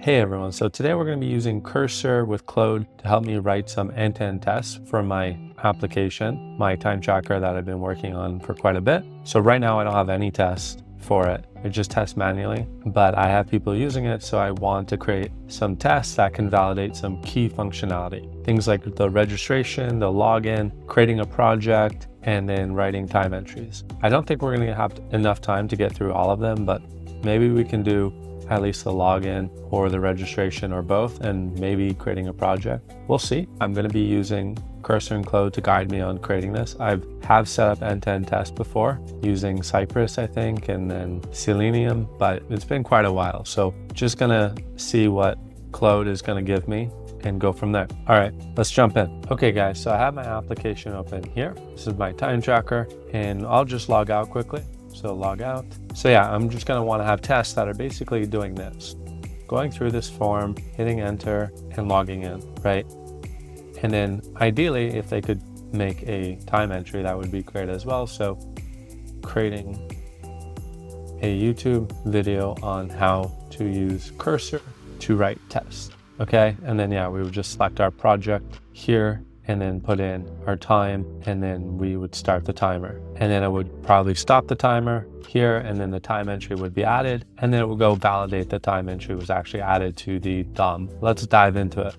Hey everyone, so today we're going to be using Cursor with Claude to help me write some end-to-end tests for my application, my time tracker that I've been working on for quite a bit. So right now I don't have any tests for it. I just test manually, but I have people using it, so I want to create some tests that can validate some key functionality. Things like the registration, the login, creating a project, and then writing time entries. I don't think we're going to have enough time to get through all of them, but maybe we can do at least the login or the registration or both, and maybe creating a project. We'll see. I'm going to be using Cursor and Claude to guide me on creating this. I have set up end-to-end tests before using Cypress, I think, and then Selenium, but it's been quite a while. So just going to see what Claude is going to give me and go from there. All right, let's jump in. Okay guys, so I have my application open here. This is my time tracker, and I'll just log out quickly. So log out. So yeah, I'm just going to want to have tests that are basically doing this. Going through this form, hitting enter, and logging in, right? And then ideally, if they could make a time entry, that would be great as well. So creating a YouTube video on how to use Cursor to write tests, okay? And then yeah, we would just select our project here and then put in our time, and then we would start the timer. And then I would probably stop the timer here, and then the time entry would be added, and then it would go validate the time entry was actually added to the DOM. Let's dive into it.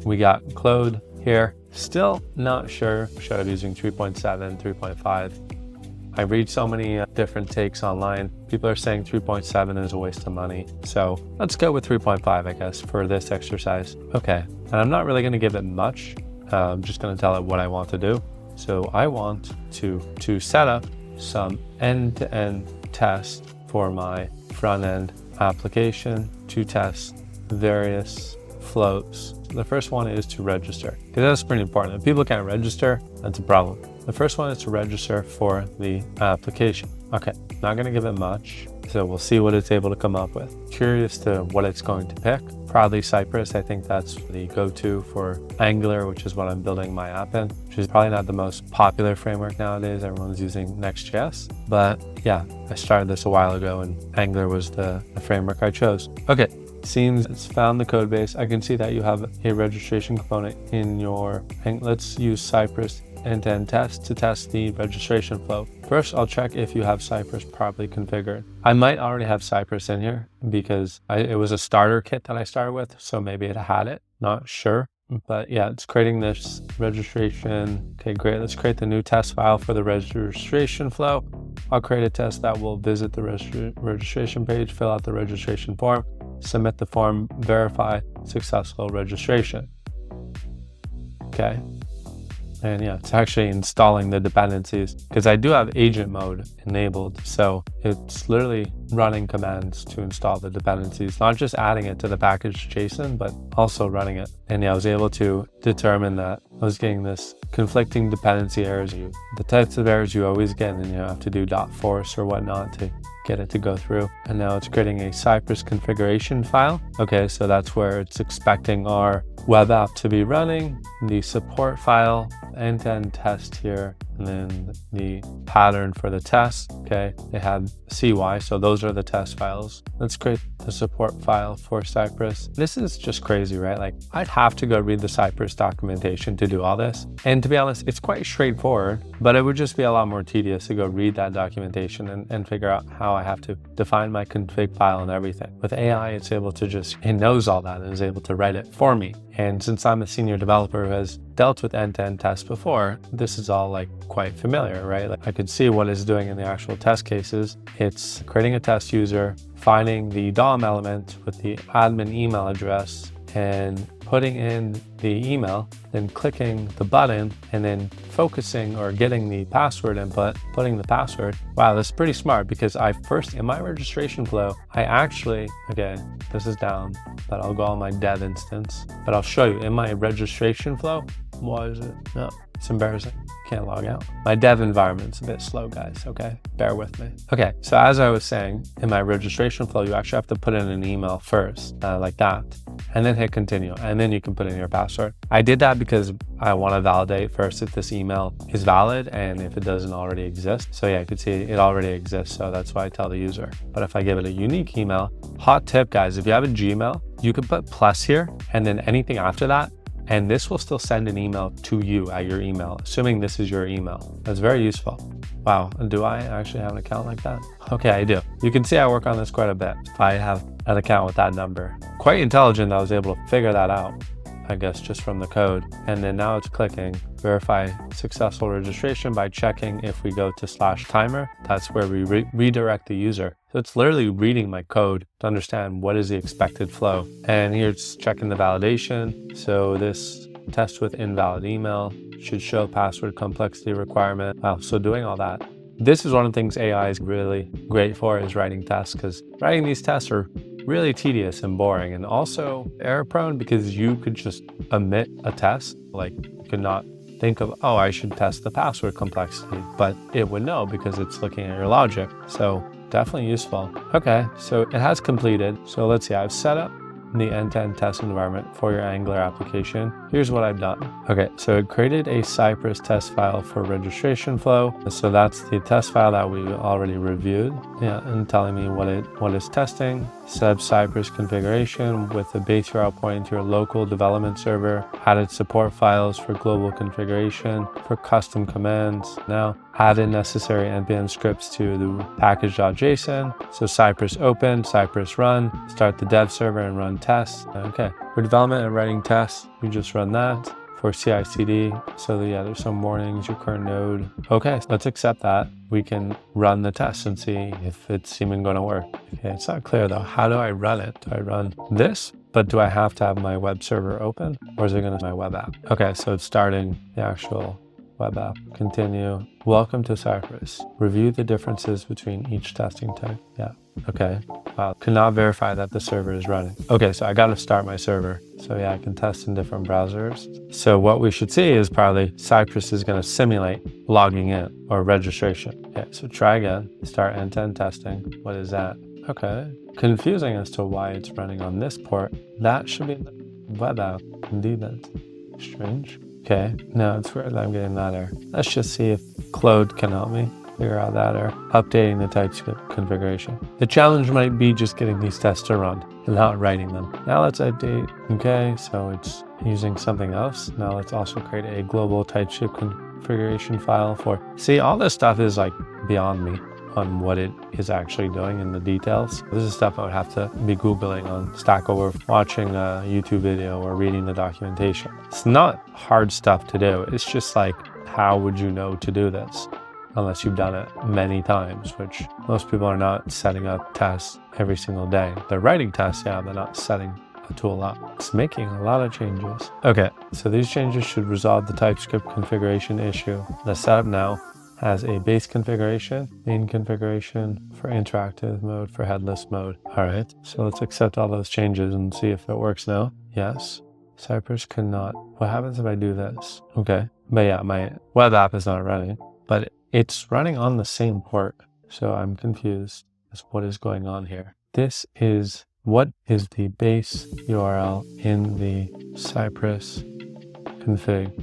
We got Claude here. Still not sure. Should I be using 3.7, 3.5? I read so many different takes online. People are saying 3.7 is a waste of money. So let's go with 3.5, I guess, for this exercise. Okay, and I'm not really gonna give it much. I'm just going to tell it what I want to do. So I want to set up some end-to-end tests for my front-end application to test various flows. The first one is to register, because that's pretty important. If people can't register, that's a problem. The first one is to register for the application. Okay, not going to give it much, so we'll see what it's able to come up with. Curious to what it's going to pick. Probably Cypress. I think that's the go-to for Angular, which is what I'm building my app in, which is probably not the most popular framework nowadays. Everyone's using Next.js, but yeah, I started this a while ago and Angular was the framework I chose. Okay, seems it's found the code base. I can see that you have a registration component in your, and let's use Cypress end-to-end test to test the registration flow. First, I'll check if you have Cypress properly configured. I might already have Cypress in here because it was a starter kit that I started with, so maybe it had it, not sure. But yeah, it's creating this registration. Okay, great. Let's create the new test file for the registration flow. I'll create a test that will visit the registration page, fill out the registration form, submit the form, verify successful registration. Okay. And yeah, it's actually installing the dependencies because I do have agent mode enabled. So it's literally running commands to install the dependencies, not just adding it to the package JSON, but also running it. And yeah, I was able to determine that I was getting this conflicting dependency errors. The types of errors you always get, and you have to do .force or whatnot to get it to go through. And now it's creating a Cypress configuration file. Okay, so that's where it's expecting our web app to be running, the support file, end-to-end test here, and then the pattern for the test. Okay, they have CY, so those are the test files. Let's create the support file for Cypress. This is just crazy, right? Like, I'd have to go read the Cypress documentation to do all this. And to be honest, it's quite straightforward, but it would just be a lot more tedious to go read that documentation and figure out how I have to define my config file and everything. With AI, it's able to just, it knows all that and is able to write it for me. And since I'm a senior developer who has dealt with end-to-end tests before, this is all like quite familiar, right? Like, I could see what it's doing in the actual test cases. It's creating a test user, finding the DOM element with the admin email address and putting in the email, then clicking the button and then focusing or getting the password input, putting the password. Wow, that's pretty smart because I first, in my registration flow, I actually, okay, this is down, but I'll go on my dev instance, but I'll show you in my registration flow. Why is it? No, it's embarrassing. Can't log out. My dev environment's a bit slow, guys, okay? Bear with me. Okay, so as I was saying, in my registration flow, you actually have to put in an email first, like that. and then hit continue, and then you can put in your password. I did that because I want to validate first if this email is valid and if it doesn't already exist. So yeah, you can see it already exists, so that's why I tell the user. But if I give it a unique email, hot tip guys, if you have a Gmail, you can put plus here and then anything after that, and this will still send an email to you at your email, assuming this is your email. That's very useful. Wow, do I actually have an account like that? Okay, I do. You can see I work on this quite a bit. I have an account with that number. Quite intelligent, I was able to figure that out, I guess, just from the code. And then now it's clicking verify successful registration by checking if we go to /timer. That's where we redirect the user. So it's literally reading my code to understand what is the expected flow. And here it's checking the validation. So this test with invalid email should show password complexity requirement. Wow, so doing all that. This is one of the things AI is really great for, is writing tests, because writing these tests are really tedious and boring, and also error prone, because you could just omit a test. Like you could not think of, oh, I should test the password complexity, but it would know because it's looking at your logic. So definitely useful. Okay, so it has completed. So let's see, I've set up the end-to-end test environment for your Angular application. Here's what I've done. Okay, so it created a Cypress test file for registration flow. So that's the test file that we already reviewed. Yeah, and telling me what is testing. Set up Cypress configuration with a base URL pointing to your local development server. Added support files for global configuration for custom commands. Now added necessary npm scripts to the package.json. So Cypress open, Cypress run, start the dev server and run tests. Okay, for development and writing tests, you just run that. For CI/CD, so yeah, there's some warnings, your current node. Okay, so let's accept that. We can run the test and see if it's even going to work. Okay, it's not clear though. How do I run it? Do I run this? But do I have to have my web server open, or is it going to be my web app? Okay, so it's starting the actual web app. Continue. Welcome to Cypress. Review the differences between each testing type. Yeah. Okay. Wow. Cannot verify that the server is running. Okay, so I got to start my server. So yeah, I can test in different browsers. So what we should see is probably Cypress is going to simulate logging in or registration. Okay, so try again. Start end-to-end testing. What is that? Okay. Confusing as to why it's running on this port. That should be the web app. Indeed, that's strange. Okay, now it's weird that I'm getting that error. Let's just see if Claude can help me figure out that error. Updating the TypeScript configuration. The challenge might be just getting these tests to run and not writing them. Now let's update. Okay, so it's using something else. Now let's also create a global TypeScript configuration file for... See, all this stuff is like beyond me on what it is actually doing in the details. This is stuff I would have to be Googling on Stack Overflow, watching a YouTube video or reading the documentation. It's not hard stuff to do. It's just like, how would you know to do this? Unless you've done it many times, which most people are not setting up tests every single day. They're writing tests, yeah, they're not setting a tool up. It's making a lot of changes. Okay, so these changes should resolve the TypeScript configuration issue. The setup now has a base configuration, main configuration for interactive mode, for headless mode. All right, so let's accept all those changes and see if it works now. Yes, Cypress cannot. What happens if I do this? Okay, but yeah, my web app is not running, but it's running on the same port. So I'm confused as what is going on here. This is, what is the base URL in the Cypress config.ts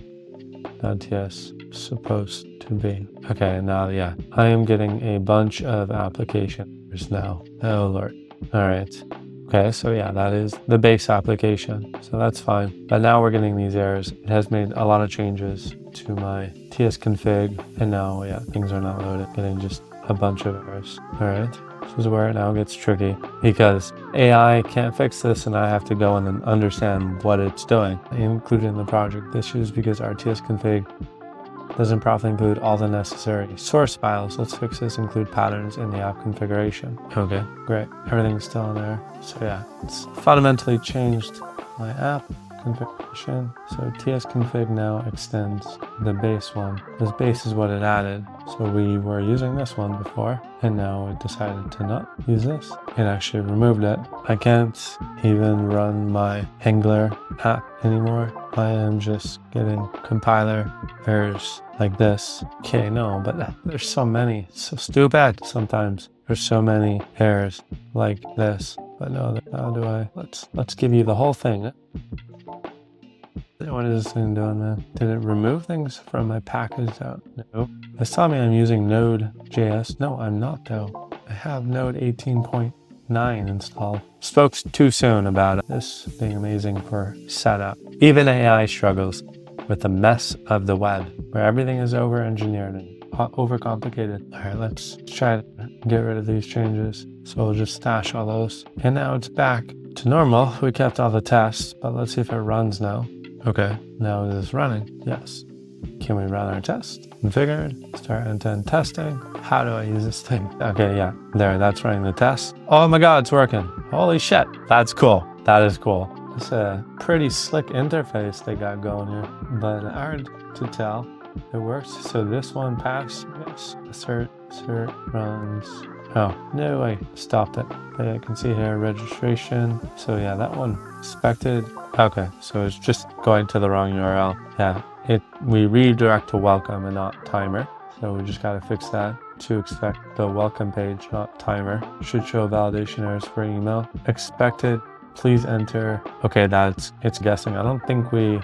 supposed to be? Okay, now yeah, I am getting a bunch of applications now. Oh Lord. All right. Okay, so yeah, that is the base application. So that's fine. But now we're getting these errors. It has made a lot of changes to my TS config, and now yeah, things are not loaded. Getting just a bunch of errors. All right. This is where it now gets tricky, because AI can't fix this and I have to go in and understand what it's doing. Included in the project issues because our TS config doesn't properly include all the necessary source files. Let's fix this, include patterns in the app configuration. Okay, great. Everything's still in there. So yeah, it's fundamentally changed my app configuration. So TS config now extends the base one. This base is what it added. So we were using this one before, and now it decided to not use this. It actually removed it. I can't even run my Angular app anymore. I am just getting compiler errors like this. Okay, no, but there's so many. It's so stupid sometimes. There's so many errors like this. But no, how do I, let's give you the whole thing. What is this thing doing, man? Did it remove things from my package out? No. It's telling me I'm using Node.js. No, I'm not though. I have Node 18.9 installed. Spoke too soon about this being amazing for setup. Even AI struggles with the mess of the web, where everything is over-engineered and overcomplicated. All right, let's try to get rid of these changes. So we'll just stash all those. And now it's back to normal. We kept all the tests, but let's see if it runs now. Okay, now is this running? Yes. Can we run our test? Configured, start end-to-end testing. How do I use this thing? Okay, yeah, there, that's running the test. Oh my God, it's working. Holy shit, that's cool. That is cool. It's a pretty slick interface they got going here, but hard to tell. It works. So this one passed. Yes. Cert runs. Oh, no, I stopped it. But I can see here registration. So yeah, that one expected. Okay, so it's just going to the wrong URL. Yeah, we redirect to welcome and not timer. So we just gotta fix that to expect the welcome page, not timer. Should show validation errors for email. Expected. Please enter. Okay, it's guessing. I don't think we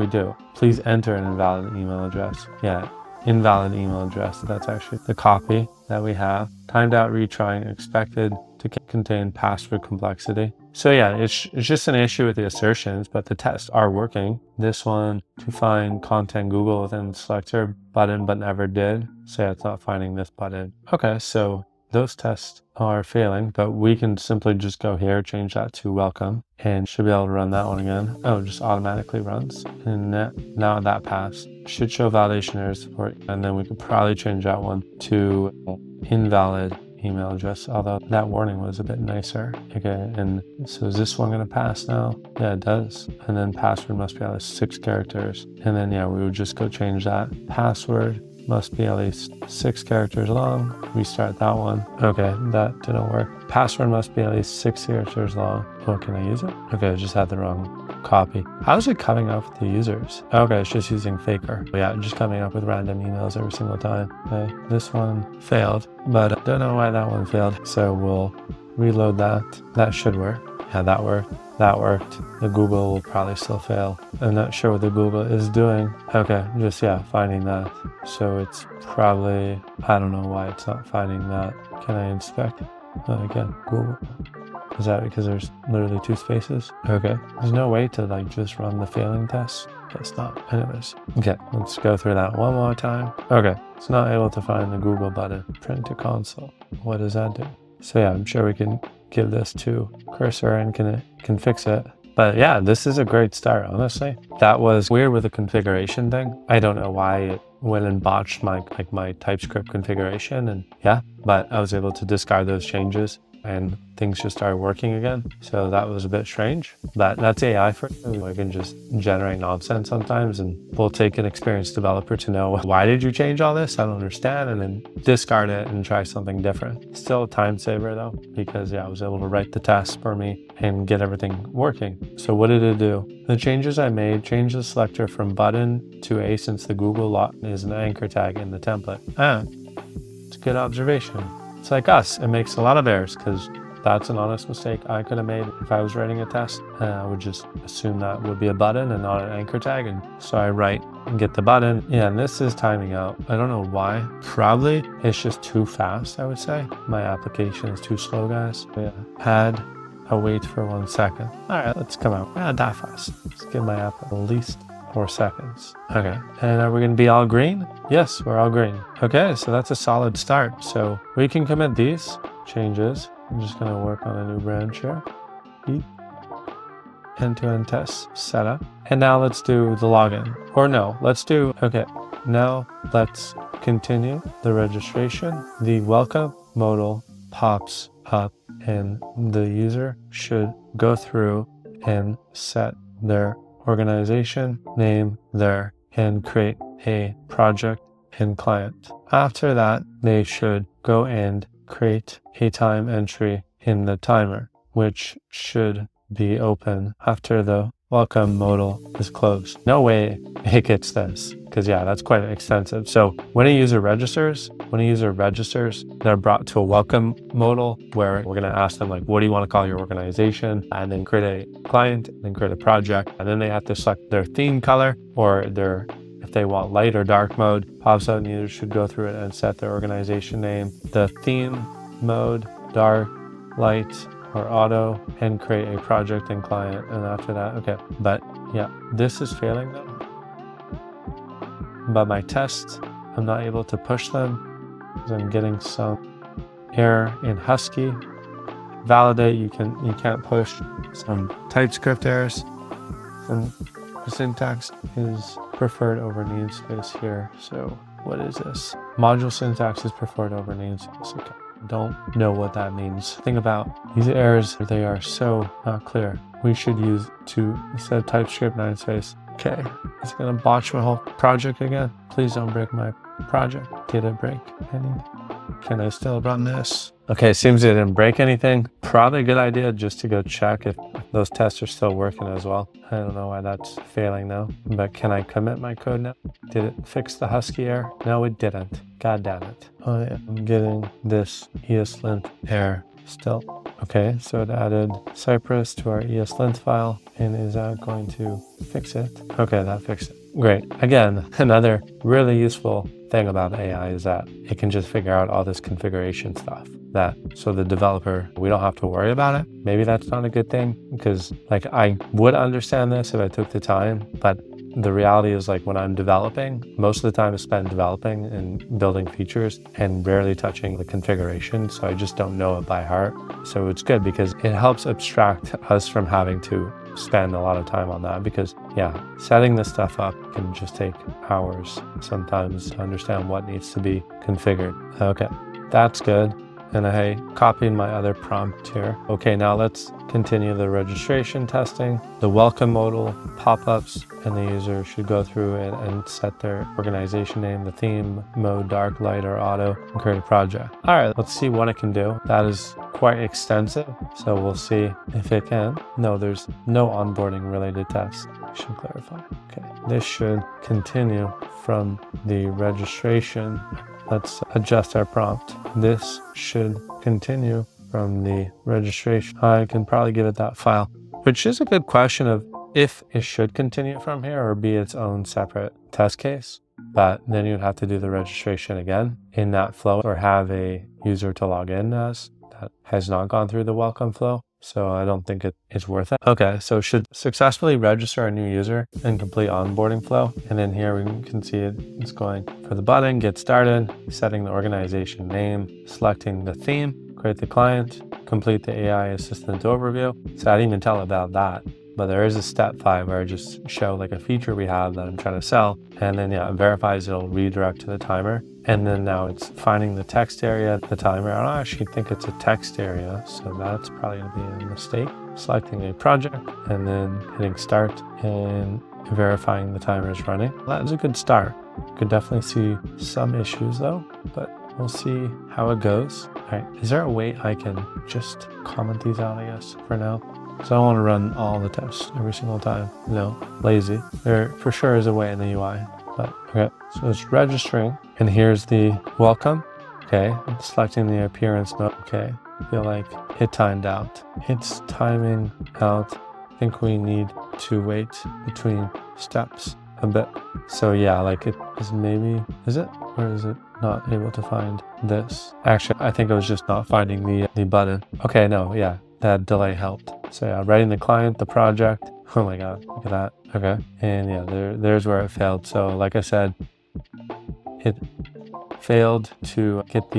do. Please enter an invalid email address. Yeah, invalid email address. That's actually the copy that we have. Timed out retrying, expected to contain password complexity. So yeah, it's just an issue with the assertions, but the tests are working. This one, to find content Google within the selector button, but never did. So yeah, it's not finding this button. Okay, so those tests are failing, but we can simply just go here, change that to welcome, and should be able to run that one again. Oh, it just automatically runs. And now that passed. Should show validation errors for it. And then we could probably change that one to invalid email address, although that warning was a bit nicer. Okay, and so is this one gonna pass now? Yeah, it does. And then password must be at least 6 characters. And then yeah, we would just go change that. Password must be at least 6 characters long. Restart that one. Okay, that didn't work. Password must be at least 6 characters long. Oh, can I use it? Okay, I just had the wrong copy. How is it coming up with the users? Okay, it's just using Faker. Yeah, just coming up with random emails every single time. Okay, this one failed, but I don't know why that one failed. So we'll reload that. That should work. Yeah, that worked. That worked. The Google will probably still fail. I'm not sure what the Google is doing. Okay, just yeah, finding that. So it's probably, I don't know why it's not finding that. Can I inspect? Again, Google. Is that because there's literally 2 spaces? Okay, there's no way to like just run the failing test. Guess not. Anyways, okay, let's go through that one more time. Okay, it's not able to find the Google button. Print to console. What does that do? So yeah, I'm sure we can give this to Cursor and can fix it. But yeah, this is a great start, honestly. That was weird with the configuration thing. I don't know why it went and botched my TypeScript configuration, and yeah, but I was able to discard those changes and things just started working again. So that was a bit strange, but that's AI for you. I can just generate nonsense sometimes, and we'll take an experienced developer to know, why did you change all this? I don't understand, and then discard it and try something different. Still a time saver though, because yeah, I was able to write the test for me and get everything working. So what did it do? The changes I made, changed the selector from button to a, since the Google lot is an anchor tag in the template. It's a good observation. It's like us, it makes a lot of errors because that's an honest mistake I could have made if I was writing a test. I would just assume that would be a button and not an anchor tag. And so I write and get the button. Yeah, and this is timing out. I don't know why. Probably it's just too fast, I would say. My application is too slow, guys. But yeah, add a wait for 1 second. All right, let's come out. Not that fast. Let's give my app at least 4 seconds. Okay, and are we gonna be all green? Yes, we're all green. Okay, so that's a solid start. So we can commit these changes. I'm just gonna work on a new branch here. End-to-end test setup. And now let's do the login. Or no, let's do, okay, now let's continue the registration. The welcome modal pops up and the user should go through and set their organization name there and create a project and client. After that, they should go and create a time entry in the timer, which should be open after the welcome modal is closed. No way it gets this. Because yeah, that's quite extensive. So when a user registers, they're brought to a welcome modal where we're going to ask them like, what do you want to call your organization? And then create a client, and then create a project. And then they have to select their theme color or if they want light or dark mode, pops out and users should go through it and set their organization name, the theme mode, dark, light, or auto, and create a project and client. And after that, okay. But yeah, this is failing though. But my tests, I'm not able to push them because I'm getting some error in Husky. Validate, you can't push some TypeScript errors. And the syntax is preferred over namespace here. So what is this? Module syntax is preferred over namespace. Okay. Don't know what that means. Think about these errors, they are so not clear. We should use instead of TypeScript namespace. Okay, it's gonna botch my whole project again. Please don't break my project. Did it break anything? Can I still run this? Okay, seems it didn't break anything. Probably a good idea just to go check if those tests are still working as well. I don't know why that's failing now, but can I commit my code now? Did it fix the Husky error? No, it didn't. God damn it. I am getting this ESLint error still. Okay, so it added Cypress to our ESLint file, and is that going to fix it? Okay, that fixed it. Great. Again, another really useful thing about AI is that it can just figure out all this configuration stuff. So the developer, we don't have to worry about it. Maybe that's not a good thing because like I would understand this if I took the time, but the reality is like when I'm developing, most of the time is spent developing and building features and rarely touching the configuration. So I just don't know it by heart. So it's good because it helps abstract us from having to spend a lot of time on that because yeah, setting this stuff up can just take hours sometimes to understand what needs to be configured. Okay, that's good. And I copied my other prompt here. Okay, now let's continue the registration testing. The welcome modal pop-ups, and the user should go through it and set their organization name, the theme, mode, dark, light, or auto, and create a project. All right, let's see what it can do. That is quite extensive, so we'll see if it can. No, there's no onboarding related tests. I should clarify. Okay, this should continue from the registration. Let's adjust our prompt. This should continue from the registration. I can probably give it that file, which is a good question of if it should continue from here or be its own separate test case. But then you'd have to do the registration again in that flow or have a user to log in as that has not gone through the welcome flow. So I don't think it's worth it. Okay, so it should successfully register a new user and complete onboarding flow. And then here we can see it's going for the button, get started, setting the organization name, selecting the theme, create the client, complete the AI assistant overview. So I didn't even tell about that. But there is a step 5 where I just show like a feature we have that I'm trying to sell. And then yeah, it verifies it'll redirect to the timer. And then now it's finding the text area, the timer. I don't actually think it's a text area, so that's probably gonna be a mistake. Selecting a project and then hitting start and verifying the timer is running. That's a good start. Could definitely see some issues though, but we'll see how it goes. All right, is there a way I can just comment these out, I guess, for now? So I don't want to run all the tests every single time. No, lazy. There for sure is a way in the UI, but okay. So it's registering, and here's the welcome. Okay, I'm selecting the appearance mode. Okay, I feel like it timed out. It's timing out. I think we need to wait between steps a bit. So yeah, like it is maybe, is it? Or is it not able to find this? Actually, I think it was just not finding the button. Okay, no, yeah. That delay helped. So yeah, writing the client, the project. Oh my God, look at that. Okay, and yeah, there's where it failed. So like I said, it failed to get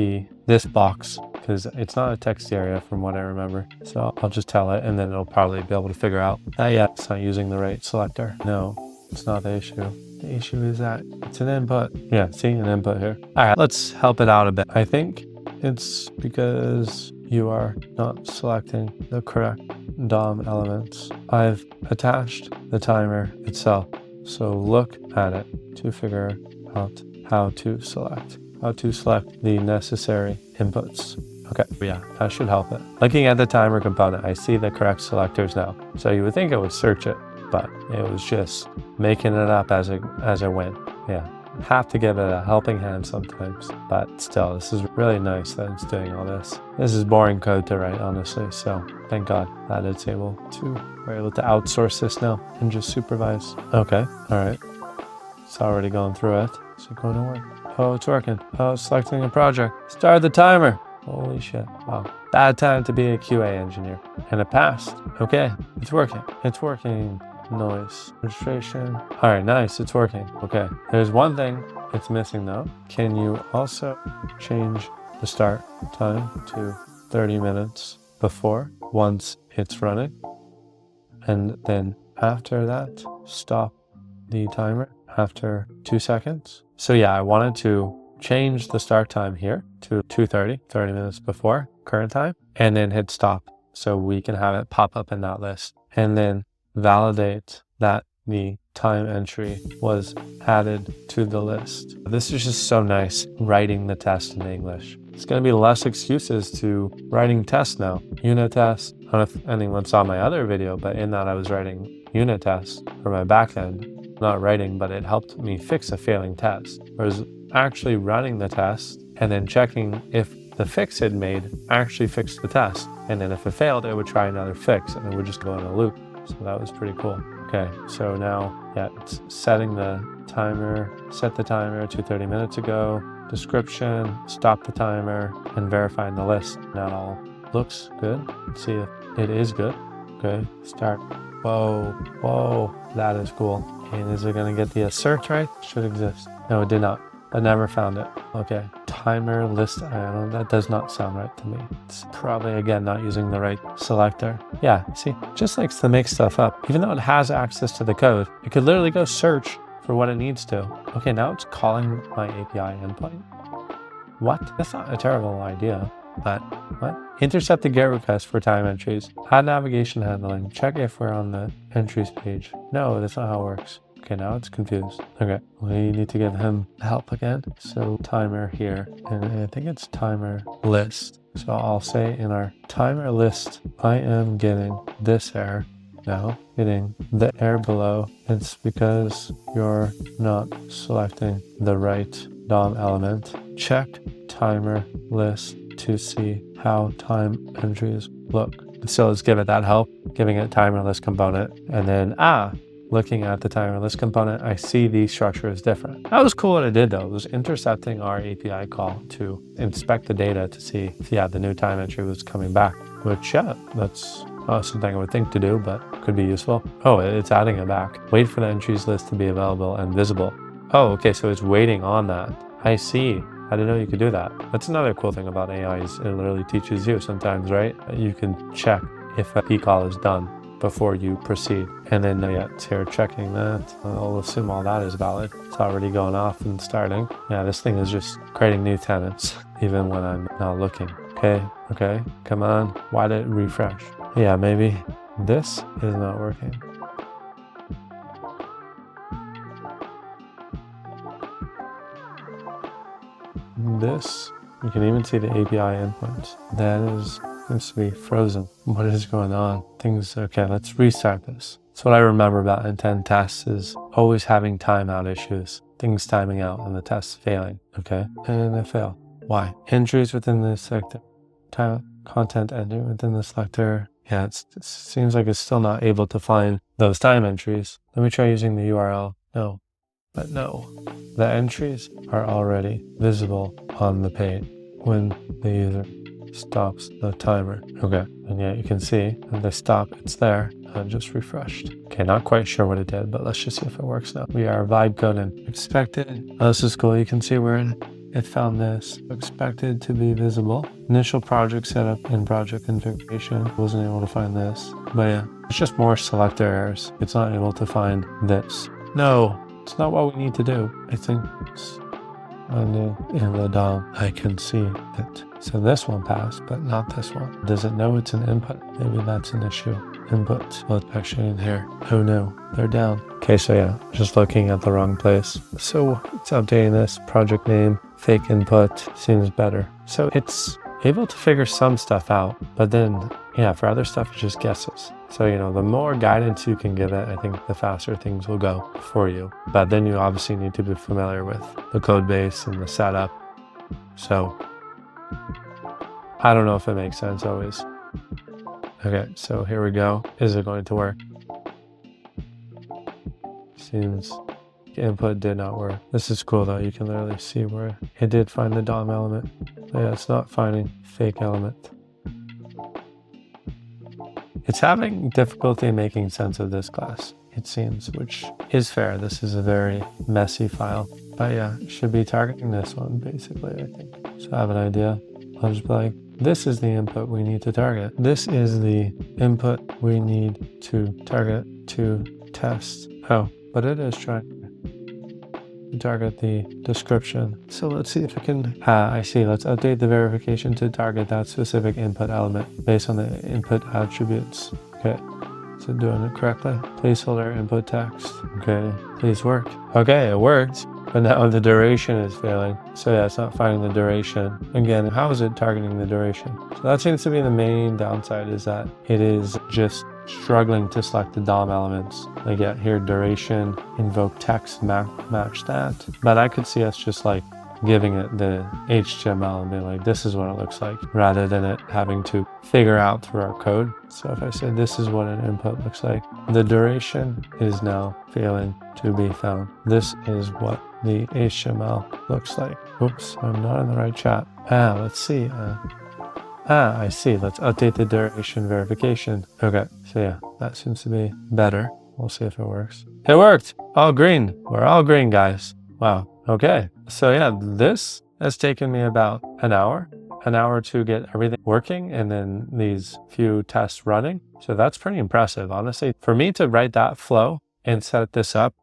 this box because it's not a text area from what I remember. So I'll just tell it and then it'll probably be able to figure out that yeah, it's not using the right selector. No, it's not the issue. The issue is that it's an input. Yeah, see an input here. All right, let's help it out a bit. I think it's because you are not selecting the correct DOM elements. I've attached the timer itself, so look at it to figure out how to select the necessary inputs. Okay, yeah, that should help it. Looking at the timer component, I see the correct selectors now. So you would think it would search it, but it was just making it up as I went. Yeah. Have to give it a helping hand sometimes, but still, this is really nice that it's doing all this. This is boring code to write, honestly, so thank God that we're able to outsource this now and just supervise. Okay, all right. It's already going through it. Is it going to work? Oh, it's working. Oh, it's selecting a project. Start the timer. Holy shit. Wow. Bad time to be a QA engineer. And it passed. Okay, it's working. It's working. Noise. Registration. All right, nice. It's working. Okay. There's one thing it's missing though. Can you also change the start time to 30 minutes before once it's running? And then after that, stop the timer after 2 seconds. So yeah, I wanted to change the start time here to 2:30, 30 minutes before current time, and then hit stop so we can have it pop up in that list. And then validate that the time entry was added to the list. This is just so nice, writing the test in English. It's going to be less excuses to writing tests now. Unit tests. I don't know if anyone saw my other video, but in that I was writing unit tests for my backend. Not writing, but it helped me fix a failing test. Whereas actually running the test and then checking if the fix it made actually fixed the test. And then if it failed, it would try another fix and it would just go in a loop. So that was pretty cool. Okay, so now, yeah, it's setting the timer, set the timer to 30 minutes ago, description, stop the timer, and verifying the list. That all looks good. Let's see if it is good. Okay, start. Whoa, that is cool. And is it gonna get the assert right? Should exist. No, it did not. I never found it. Okay, timer list item. That does not sound right to me. It's probably, again, not using the right selector. Yeah, see, just likes to make stuff up. Even though it has access to the code, it could literally go search for what it needs to. Okay, now it's calling my API endpoint. What? That's not a terrible idea, but what? Intercept the GET request for time entries. Add navigation handling. Check if we're on the entries page. No, that's not how it works. Okay, now it's confused. Okay, we need to give him help again. So timer here, and I think it's timer list. So I'll say in our timer list, I am getting this error now, getting the error below. It's because you're not selecting the right DOM element. Check timer list to see how time entries look. So let's give it that help, giving it timer list component, and then looking at the timer list component, I see the structure is different. That was cool what it did though. It was intercepting our API call to inspect the data to see if, the new time entry was coming back. Which, yeah, that's something I would think to do, but could be useful. Oh, it's adding it back. Wait for the entries list to be available and visible. Oh, okay, so it's waiting on that. I see. I didn't know you could do that. That's another cool thing about AI is it literally teaches you sometimes, right? You can check if a P call is done before you proceed. And then it's here checking that. I'll assume all that is valid. It's already going off and starting. Yeah, this thing is just creating new tenants, even when I'm not looking. Okay, come on. Why did it refresh? Yeah, maybe this is not working. This, you can even see the API endpoints. That is seems to be frozen. What is going on? Okay, let's restart this. So what I remember about intent tests is always having timeout issues, things timing out and the tests failing. Okay, and they fail. Why? Entries within the selector. Content entry within the selector. Yeah, it seems like it's still not able to find those time entries. Let me try using the URL. No, but no. The entries are already visible on the page when the user stops the timer. Okay, and yeah, you can see when they stop, it's there. I just refreshed. Okay, not quite sure what it did, but let's just see if it works now. We are vibe coding. Expected. Oh, this is cool. You can see where it found this. Expected to be visible. Initial project setup and project configuration. Wasn't able to find this. But yeah, it's just more selector errors. It's not able to find this. No, it's not what we need to do. I think it's in the DOM. I can see it. So this one passed, but not this one. Does it know it's an input? Maybe that's an issue. Input. Well, it's actually in here. Oh no, they're down. Okay, so yeah, just looking at the wrong place. So it's updating this project name, fake input seems better. So it's able to figure some stuff out, but then, yeah, for other stuff, it's just guesses. So, the more guidance you can give it, I think the faster things will go for you. But then you obviously need to be familiar with the code base and the setup. So I don't know if it makes sense always. Okay, so here we go. Is it going to work? Seems input did not work. This is cool though. You can literally see where it did find the DOM element. Yeah, it's not finding fake element. It's having difficulty making sense of this class, it seems, which is fair. This is a very messy file. But yeah, it should be targeting this one basically, I think. So I have an idea. I'll just be like, this is the input we need to target. This is the input we need to target to test. Oh, but it is trying to target the description. So let's see if we can, I see, let's update the verification to target that specific input element based on the input attributes. Okay, so doing it correctly. Placeholder input text. Okay, please work. Okay, it worked. But now the duration is failing. So yeah, it's not finding the duration. Again, how is it targeting the duration? So that seems to be the main downside, is that it is just struggling to select the DOM elements. Like yeah, here duration, invoke text, match that. But I could see us just like giving it the HTML and being like, this is what it looks like, rather than it having to figure out through our code. So if I say this is what an input looks like, the duration is now failing to be found. This is what the HTML looks like. Oops, I'm not in the right chat. Let's see. I see. Let's update the duration verification. Okay, so yeah, that seems to be better. We'll see if it works. It worked! All green. We're all green, guys. Wow. Okay. So yeah, this has taken me about an hour to get everything working and then these few tests running. So that's pretty impressive, honestly. For me to write that flow and set this up,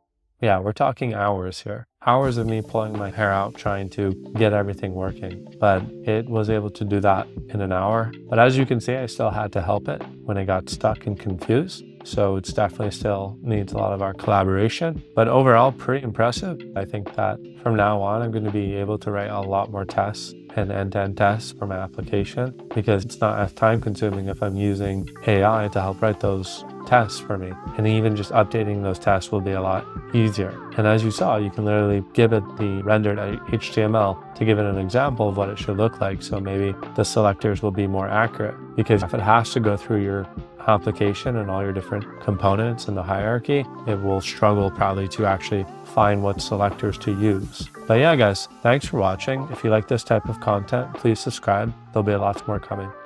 yeah, we're talking hours here. Hours of me pulling my hair out trying to get everything working. But it was able to do that in an hour. But as you can see, I still had to help it when it got stuck and confused. So it's definitely still needs a lot of our collaboration. But overall, pretty impressive. I think that from now on, I'm going to be able to write a lot more tests and end-to-end tests for my application, because it's not as time consuming if I'm using AI to help write those tests for me. And even just updating those tests will be a lot easier. And as you saw, you can literally give it the rendered HTML to give it an example of what it should look like. So maybe the selectors will be more accurate, because if it has to go through your application and all your different components in the hierarchy, it will struggle probably to actually find what selectors to use. But yeah, guys, thanks for watching. If you like this type of content, please subscribe. There'll be lots more coming.